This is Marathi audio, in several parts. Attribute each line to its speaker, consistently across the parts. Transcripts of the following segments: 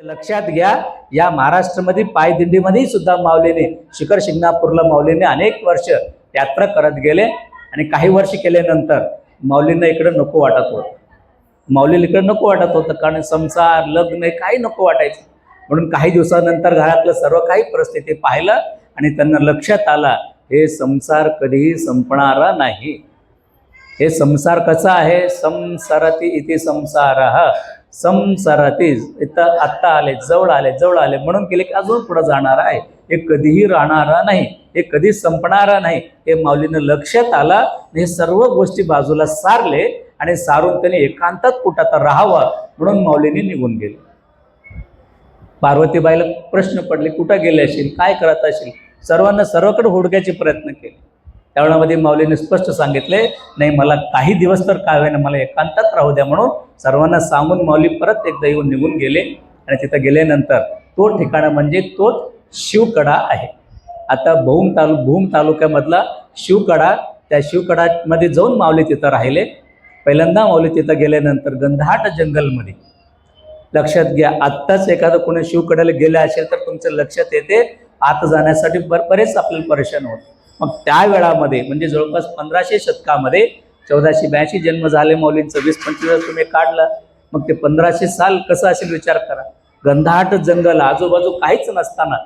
Speaker 1: लक्षात घ्या, या महाराष्ट्रामध्ये पायदिंडीमध्ये सुद्धा माऊलीने शिखर शिंगणापूरला माऊलीने अनेक वर्ष यात्रा करत गेले आणि काही वर्ष केल्यानंतर माऊलींना इकडे नको वाटत होतं. माऊलीला इकडे नको वाटत होतं, कारण संसार लग्न काही नको वाटायचं. म्हणून काही दिवसानंतर घरातलं सर्व काही परिस्थिती पाहिलं आणि त्यांना लक्षात आला, हे संसार कधीही संपणारा नाही. हे संसार कसा आहे, संसारती इति संसारः, संसारती इथं आत्ता आले, जवळ आले म्हणून केले की अजून पुढे जाणार आहे. हे कधीही राहणारा नाही, हे कधी संपणारा नाही. हे माऊलीनं लक्षात आला. हे सर्व गोष्टी बाजूला सारले आणि सारून त्याने एकांतात कुठं राहावं म्हणून माऊलीने निघून गेले. पार्वतीबाईला प्रश्न पडले, कुठं गेले असेल, काय करत असेल. सर्वांना सर्वकडे हुडकायचे प्रयत्न केले. त्यावेळेमध्ये माऊलीने स्पष्ट सांगितले, नाही मला काही दिवस तर काय होईना, मला एकांतात राहू द्या म्हणून सर्वांना सांगून माऊली परत एकदा येऊन निघून गेले. आणि तिथं गेल्यानंतर तो ठिकाण म्हणजे तोच शिवकडा आहे. आता भूम तालुक्यामधला शिवकडा, त्या शिवकडामध्ये जाऊन माऊली तिथं राहिले. पहिल्यांदा माऊली तिथं गेल्यानंतर गंधाट जंगलमध्ये, लक्षात घ्या, आत्ताच एखादं कोणी शिवकड्याला गेलं असेल तर तुमचं लक्षात येते आत जाण्यासाठी बरेच आपल्याला परेशान होतं. मग त्या वेळामध्ये म्हणजे जवळपास 1500 शतकामध्ये 1482 जन्म झाले माऊलींचं, 20-25 तुम्ही काढलं, मग ते 1500 साल कसं असेल विचार करा. गंधाट जंगल, आजूबाजू काहीच नसताना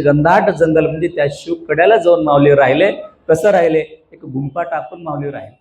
Speaker 1: गंधाट जंगल म्हणजे त्या शिवकड्याला जाऊन माऊली राहिले. कसं राहिले, एक गुंफा टाकून माऊली राहिले.